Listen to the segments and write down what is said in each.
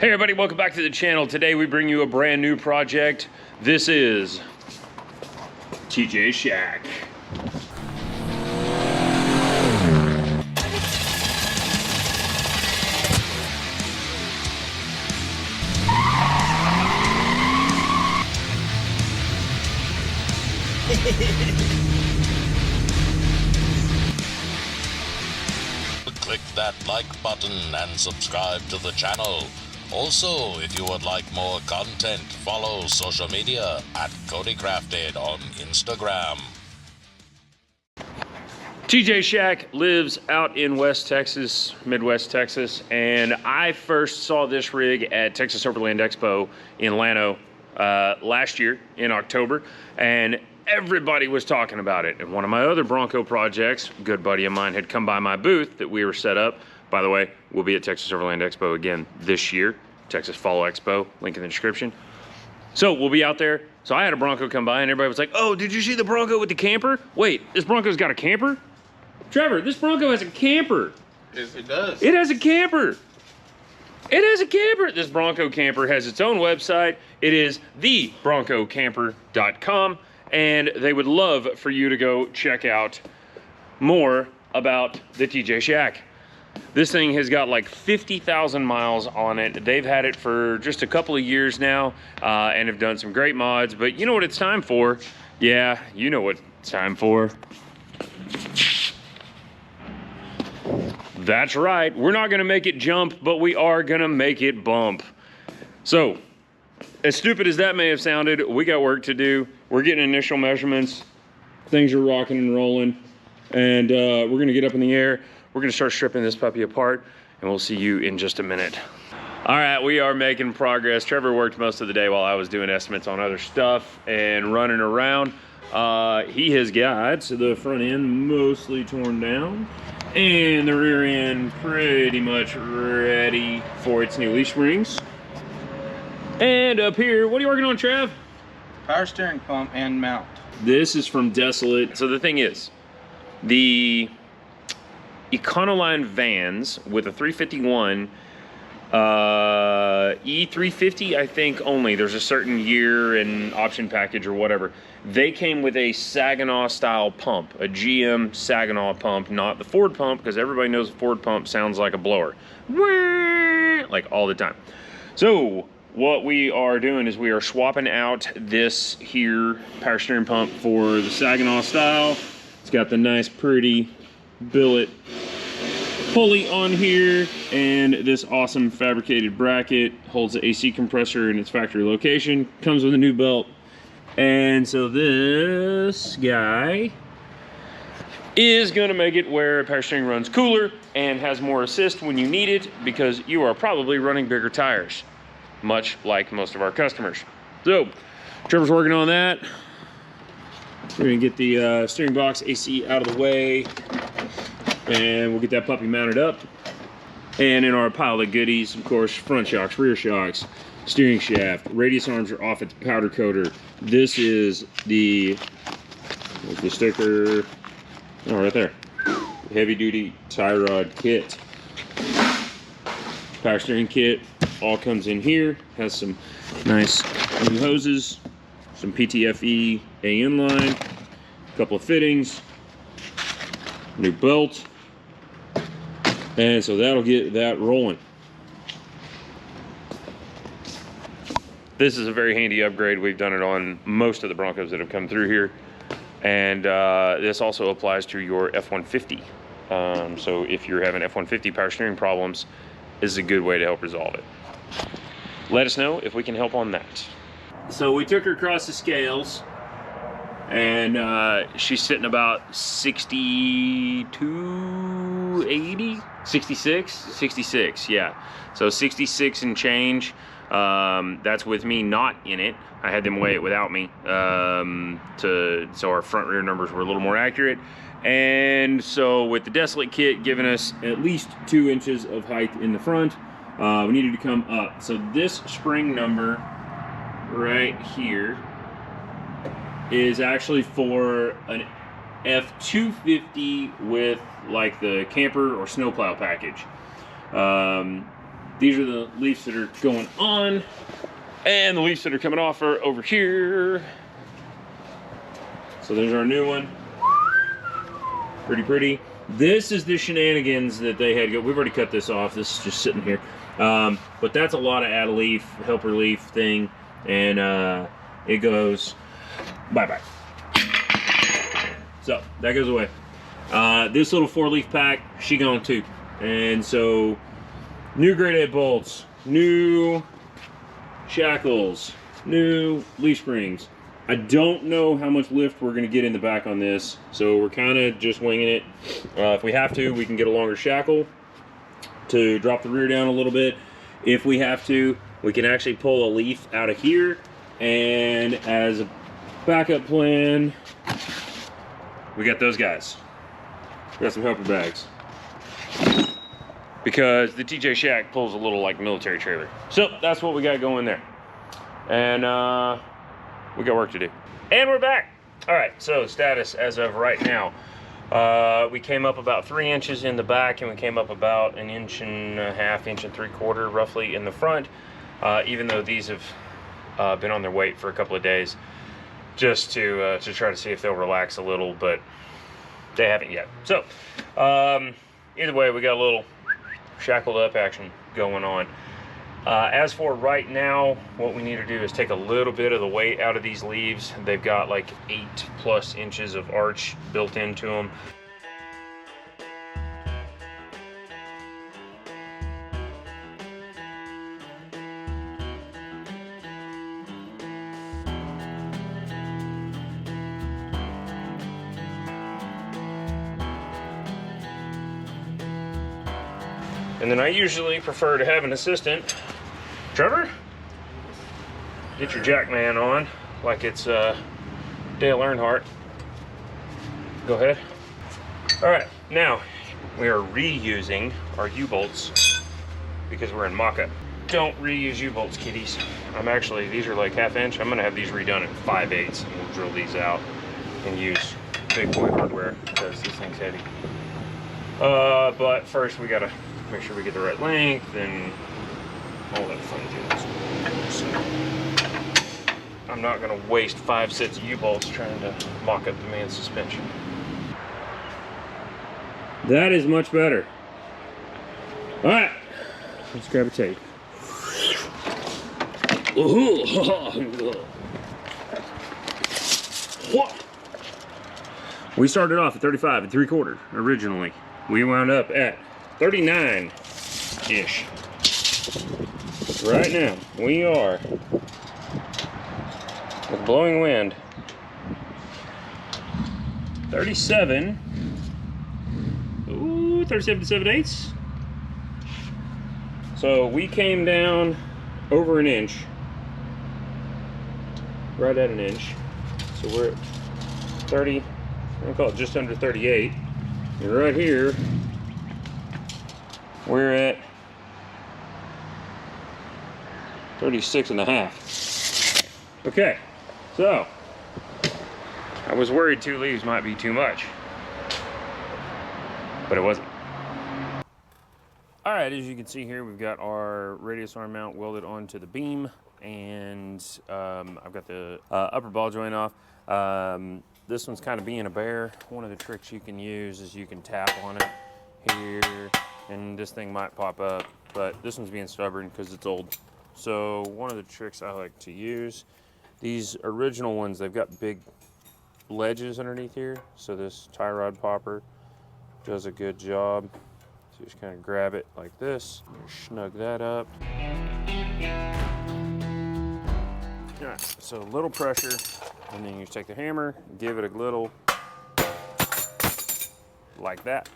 Hey everybody, welcome back to the channel. Today we bring you a brand new project. This is TJ Shack. Click that like button and subscribe to the channel. Also, if you would like more content, follow social media at CodyCrafted on Instagram. TJ Shack lives out in West Texas, Midwest Texas, and I first saw this rig at Texas Overland Expo in Llano last year in October, and everybody was talking about it. And one of my other Bronco projects, a good buddy of mine, had come by my booth that we were set up. By the way, we'll be at Texas Overland Expo again this year, Texas Fall Expo, link in the description. So we'll be out there. So I had a Bronco come by and everybody was like, oh, did you see the Bronco with the camper? Wait, this Bronco's got a camper? Trevor, this Bronco has a camper. Yes, it does. It has a camper. It has a camper. This Bronco camper has its own website. It is theBroncoCamper.com. And they would love for you to go check out more about the TJ Shack. This thing has got like 50,000 miles on it. They've had it for just a couple of years now and have done some great mods. But you know what it's time for? Yeah, you know what it's time for. That's right. We're not going to make it jump, but we are going to make it bump. So, as stupid as that may have sounded, we got work to do. We're getting initial measurements. Things are rocking and rolling. And we're gonna get up in the air. We're gonna start stripping this puppy apart, and we'll see you in just a minute. All right, we are making progress. Trevor worked most of the day while I was doing estimates on other stuff and running around. He has got the front end mostly torn down, and the rear end pretty much ready for its new leaf springs. And up here, what are you working on, Trev? Power steering pump and mount. This is from Desolate. So the thing is, the Econoline vans with a 351, E350, I think only. There's a certain year and option package or whatever. They came with a Saginaw style pump, a GM Saginaw pump, not the Ford pump, because everybody knows the Ford pump sounds like a blower. Like all the time. So, what we are doing is we are swapping out this here power steering pump for the Saginaw style. It's got the nice pretty billet pulley on here, and this awesome fabricated bracket holds the AC compressor in its factory location. Comes with a new belt. And so this guy is gonna make it where power steering runs cooler and has more assist when you need it, because you are probably running bigger tires, much like most of our customers. So, Trevor's working on that. We're gonna get the steering box AC out of the way, and we'll get that puppy mounted up. And in our pile of goodies, of course, front shocks, rear shocks, steering shaft, radius arms are off its powder coater. This is the sticker, oh, right there, heavy duty tie rod kit. Power steering kit all comes in here, has some nice new hoses, some PTFE AN line, a couple of fittings, new belt, and so that'll get that rolling. This is a very handy upgrade. We've done it on most of the Broncos that have come through here, and this also applies to your F-150. So if you're having F-150 power steering problems, this is a good way to help resolve it. Let us know if we can help on that. So we took her across the scales, and she's sitting about 62, 80, 66, yeah. So 66 and change. That's with me not in it. I had them weigh it without me, so our front rear numbers were a little more accurate. And so with the Desolate kit giving us at least 2 inches of height in the front, we needed to come up. So this spring number right here is actually for an F-250 with like the camper or snowplow package. These are the leaves that are going on, and the leaves that are coming off are over here. So there's our new one. Pretty. This is the shenanigans that they had. We've already cut this off. This is just sitting here. But that's a lot of add a leaf, helper leaf thing, and it goes bye-bye. So that goes away. This little 4-leaf pack, she gone too. And so new grade A bolts, new shackles, new leaf springs. I don't know how much lift we're going to get in the back on this, so we're kind of just winging it. If we have to, we can get a longer shackle to drop the rear down a little bit. If we have to, we can actually pull a leaf out of here, and as a backup plan, we got those guys. We got some helper bags. Because the TJ Shack pulls a little like military trailer. So that's what we got going there. And we got work to do. And we're back. All right, so status as of right now. We came up about 3 inches in the back, and we came up about 1.5 inches, 1.75 inches roughly in the front, even though these have been on their weight for a couple of days, just to try to see if they'll relax a little, but they haven't yet. So either way, we got a little shackled up action going on. As for right now, what we need to do is take a little bit of the weight out of these leaves. They've got like 8+ inches of arch built into them. And then I usually prefer to have an assistant. Trevor, get your Jackman on like it's Dale Earnhardt. Go ahead. All right, now we are reusing our U-bolts because we're in mock-up. Don't reuse U-bolts, kiddies. These are like 1/2 inch. I'm gonna have these redone in 5/8, and we'll drill these out and use big boy hardware because this thing's heavy. But first we gotta make sure we get the right length and all that fun jazz. So I'm not gonna waste 5 sets of U-bolts trying to mock up the man's suspension. That is much better. All right, let's grab a tape. We started off at 35 3/4 originally. We wound up at 39-ish. Right now, we are, with blowing wind, 37. Ooh, 37 7/8. So we came down over 1 inch. Right at 1 inch. So we're at 30, I'm gonna call it just under 38. And right here, we're at 36.5. Okay, so I was worried 2 leaves might be too much, but it wasn't. All right, as you can see here, we've got our radius arm mount welded onto the beam, and I've got the upper ball joint off. This one's kind of being a bear. One of the tricks you can use is you can tap on it here, and this thing might pop up, but this one's being stubborn because it's old. So one of the tricks I like to use, these original ones, they've got big ledges underneath here, so this tie rod popper does a good job. So you just kind of grab it like this, snug that up. All right, so a little pressure, and then you take the hammer, give it a little, like that.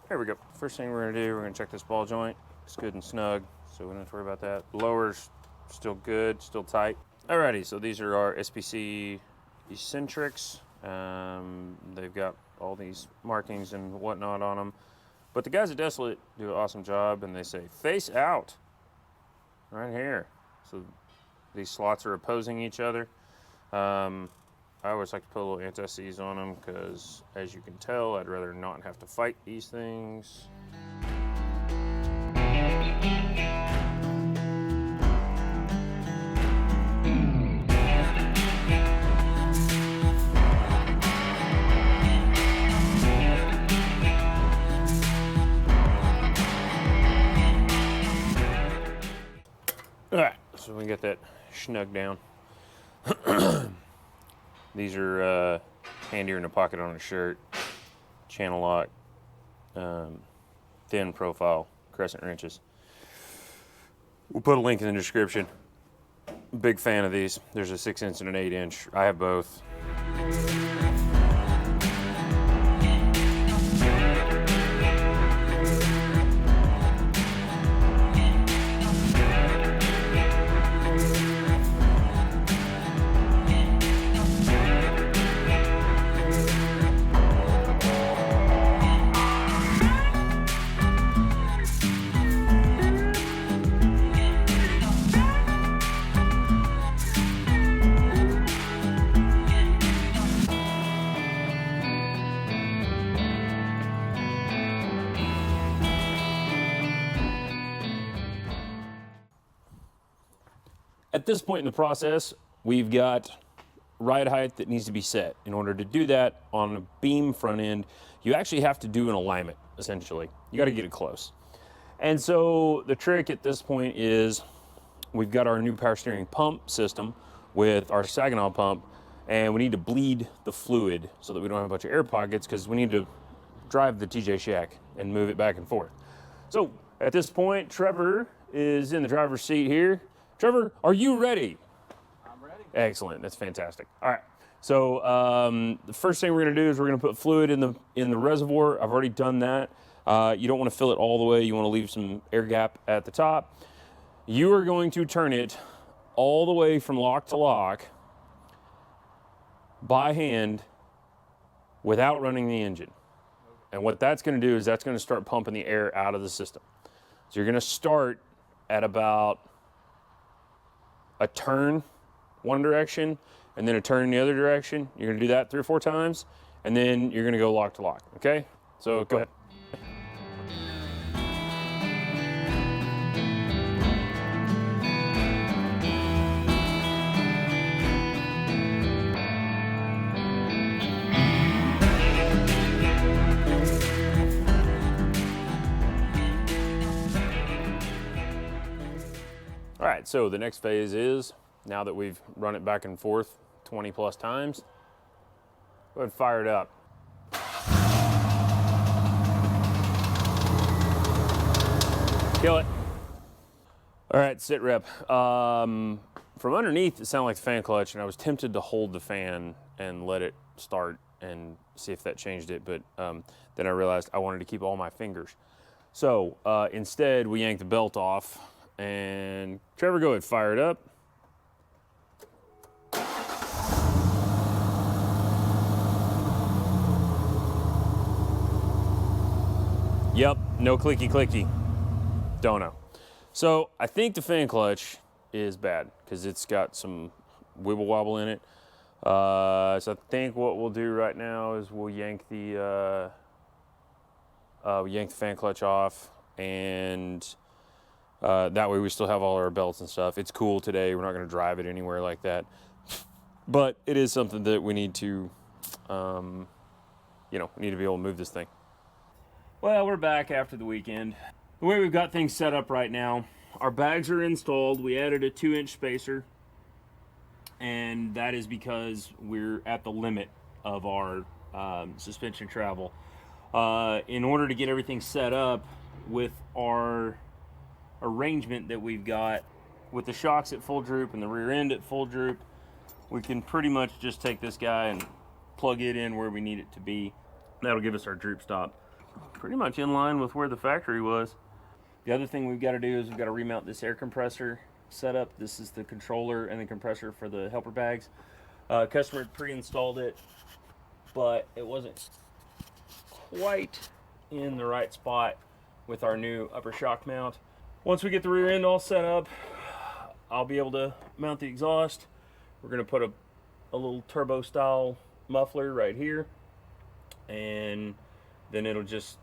There we go. First thing we're gonna do, we're gonna check this ball joint. It's good and snug, so we don't have to worry about that. Lower's still good, still tight. Alrighty, so these are our SPC eccentrics. They've got all these markings and whatnot on them. But the guys at Desolate do an awesome job, and they say face out right here. So these slots are opposing each other. I always like to put a little anti-seize on them because, as you can tell, I'd rather not have to fight these things. All right, so we can get that snug down. These are handier in the pocket on a shirt. Channel lock, thin profile crescent wrenches. We'll put a link in the description. Big fan of these. There's a 6-inch and an 8-inch. I have both. At this point in the process, we've got ride height that needs to be set. In order to do that on a beam front end, you actually have to do an alignment, essentially. You got to get it close. And so the trick at this point is we've got our new power steering pump system with our Saginaw pump, and we need to bleed the fluid so that we don't have a bunch of air pockets, because we need to drive the TJ Shack and move it back and forth. So at this point, Trevor is in the driver's seat here. Trevor, are you ready? I'm ready. Excellent, that's fantastic. All right, so the first thing we're gonna do is we're gonna put fluid in the reservoir. I've already done that. You don't wanna fill it all the way. You wanna leave some air gap at the top. You are going to turn it all the way from lock to lock by hand without running the engine. And what that's gonna do is that's gonna start pumping the air out of the system. So you're gonna start at about a turn one direction and then a turn in the other direction. You're gonna do that 3 or 4 times, and then you're gonna go lock to lock, okay? So go ahead. All right, so the next phase is, now that we've run it back and forth 20 plus times, go ahead and fire it up. Kill it. All right, sit rep. From underneath, it sounded like the fan clutch, and I was tempted to hold the fan and let it start and see if that changed it, but then I realized I wanted to keep all my fingers. So instead, we yanked the belt off. And Trevor, go ahead, fire it up. Yep, no clicky clicky. Don't know. So I think the fan clutch is bad because it's got some wibble wobble in it. So I think what we'll do right now is we'll yank the fan clutch off, and that way we still have all our belts and stuff. It's cool today. We're not going to drive it anywhere like that. But it is something that we need to, we need to be able to move this thing. Well, we're back after the weekend. The way we've got things set up right now, our bags are installed. We added a 2-inch spacer, and that is because we're at the limit of our suspension travel. In order to get everything set up with our arrangement that we've got with the shocks at full droop and the rear end at full droop, we can pretty much just take this guy and plug it in where we need it to be. That'll give us our droop stop. Pretty much in line with where the factory was. The other thing we've got to do is we've got to remount this air compressor setup. This is the controller and the compressor for the helper bags. Customer pre-installed it, but it wasn't quite in the right spot with our new upper shock mount. Once we get the rear end all set up, I'll be able to mount the exhaust. We're going to put a a little turbo style muffler right here, and then it'll just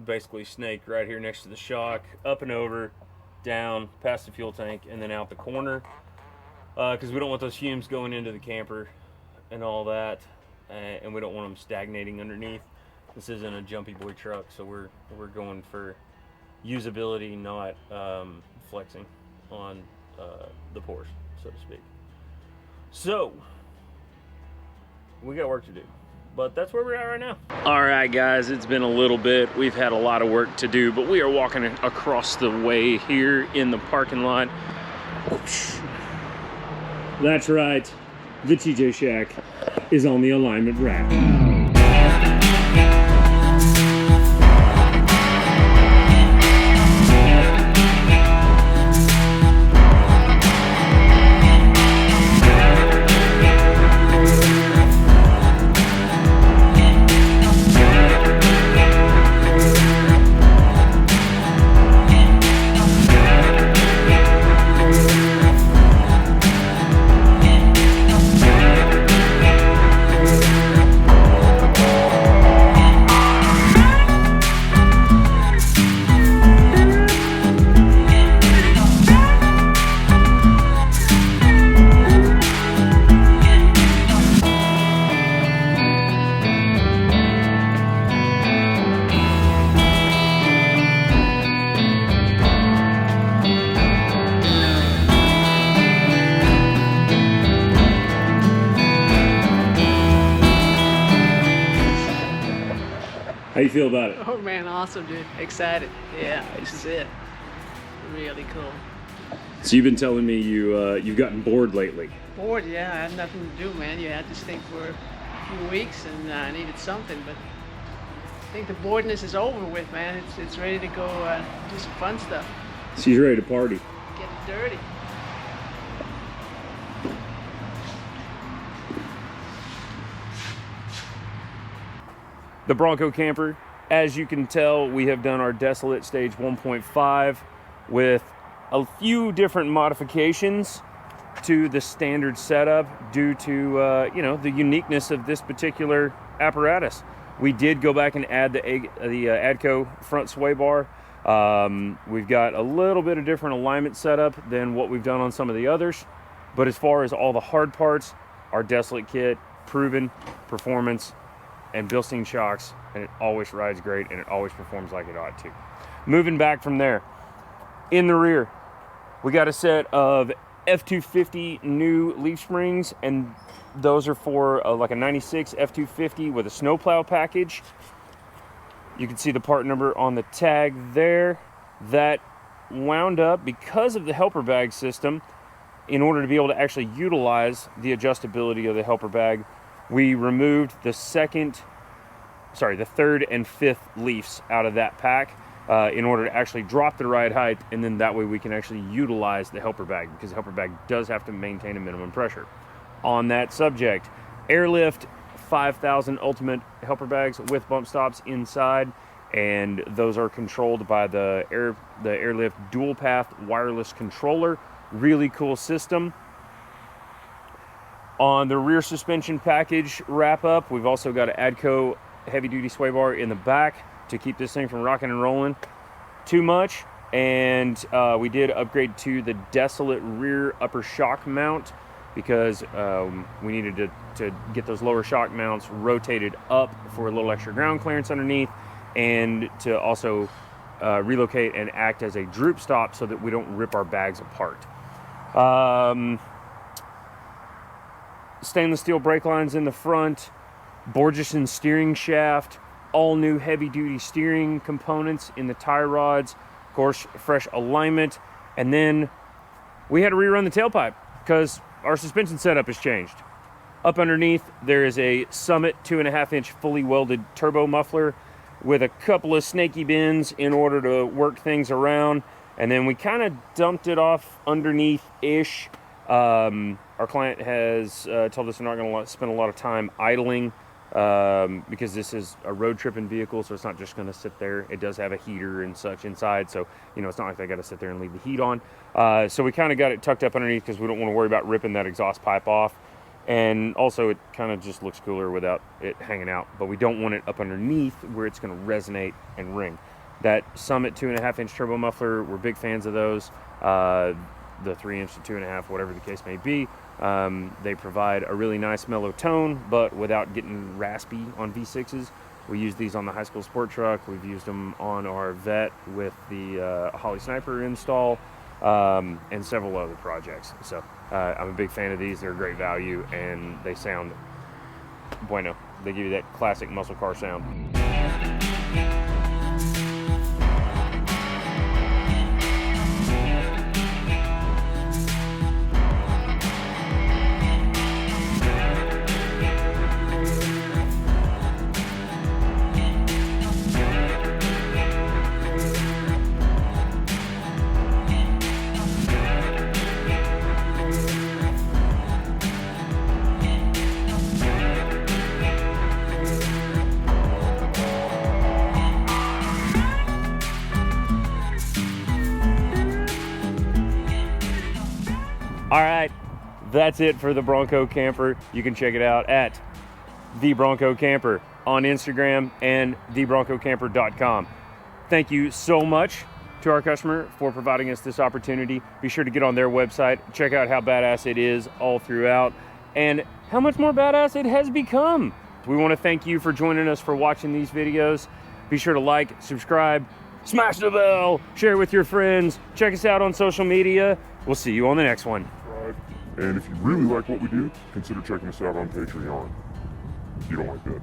basically snake right here next to the shock, up and over, down, past the fuel tank, and then out the corner, because we don't want those fumes going into the camper and all that, and we don't want them stagnating underneath. This isn't a jumpy boy truck, so we're going for usability, not flexing on the Porsche, so to speak. So we got work to do, but that's where we're at right now. All right, guys, it's been a little bit. We've had a lot of work to do, but we are walking across the way here in the parking lot. That's right, the TJ Shack is on the alignment rack. How you feel about it? Oh man, awesome, dude. Excited. Yeah, this is it. Really cool. So you've been telling me you've gotten bored lately. Bored, yeah. I had nothing to do, man. You had this thing for a few weeks and I needed something, but I think the boredness is over with, man. It's ready to go do some fun stuff. She's ready to party. Get it dirty. The Bronco camper, as you can tell, we have done our Desolate Stage 1.5 with a few different modifications to the standard setup due to the uniqueness of this particular apparatus. We did go back and add the Adco front sway bar. We've got a little bit of different alignment setup than what we've done on some of the others, but as far as all the hard parts, our Desolate kit, proven performance, and Bilstein shocks, and it always rides great and it always performs like it ought to. Moving back from there, in the rear, we got a set of F250 new leaf springs, and those are for like a 96 F250 with a snowplow package. You can see the part number on the tag there. That wound up, because of the helper bag system, in order to be able to actually utilize the adjustability of the helper bag, we removed the third and fifth leafs out of that pack in order to actually drop the ride height, and then that way we can actually utilize the helper bag, because the helper bag does have to maintain a minimum pressure. On that subject, Airlift 5000 Ultimate helper bags with bump stops inside, and those are controlled by the Airlift dual path wireless controller. Really cool system. On the rear suspension package wrap up, we've also got an Adco heavy duty sway bar in the back to keep this thing from rocking and rolling too much. And we did upgrade to the Desolate rear upper shock mount, because we needed to get those lower shock mounts rotated up for a little extra ground clearance underneath, and to also relocate and act as a droop stop so that we don't rip our bags apart. Stainless steel brake lines in the front, Borgeson steering shaft, all new heavy duty steering components in the tie rods, of course fresh alignment, and then we had to rerun the tailpipe because our suspension setup has changed. Up underneath there is a Summit 2.5-inch fully welded turbo muffler with a couple of snaky bends in order to work things around, and then we kind of dumped it off underneath-ish. Our client has told us they're not going to spend a lot of time idling because this is a road tripping vehicle, so it's not just going to sit there. It does have a heater and such inside, so it's not like they got to sit there and leave the heat on. So we kind of got it tucked up underneath because we don't want to worry about ripping that exhaust pipe off. And also, it kind of just looks cooler without it hanging out. But we don't want it up underneath where it's going to resonate and ring. That Summit 2.5-inch turbo muffler, we're big fans of those. The 3-inch to 2.5, whatever the case may be. They provide a really nice mellow tone, but without getting raspy on V6s. We use these on the high school sport truck. We've used them on our Vet with the Holly Sniper install, and several other projects. So I'm a big fan of these. They're a great value, and they sound bueno. They give you that classic muscle car sound. All right, that's it for the Bronco Camper. You can check it out at The Bronco Camper on Instagram and thebroncocamper.com. Thank you so much to our customer for providing us this opportunity. Be sure to get on their website, check out how badass it is all throughout, and how much more badass it has become. We want to thank you for joining us for watching these videos. Be sure to like, subscribe, smash the bell, share with your friends, check us out on social media. We'll see you on the next one. And if you really like what we do, consider checking us out on Patreon. You don't like that?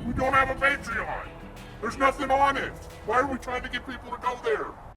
We don't have a Patreon. There's nothing on it. Why are we trying to get people to go there?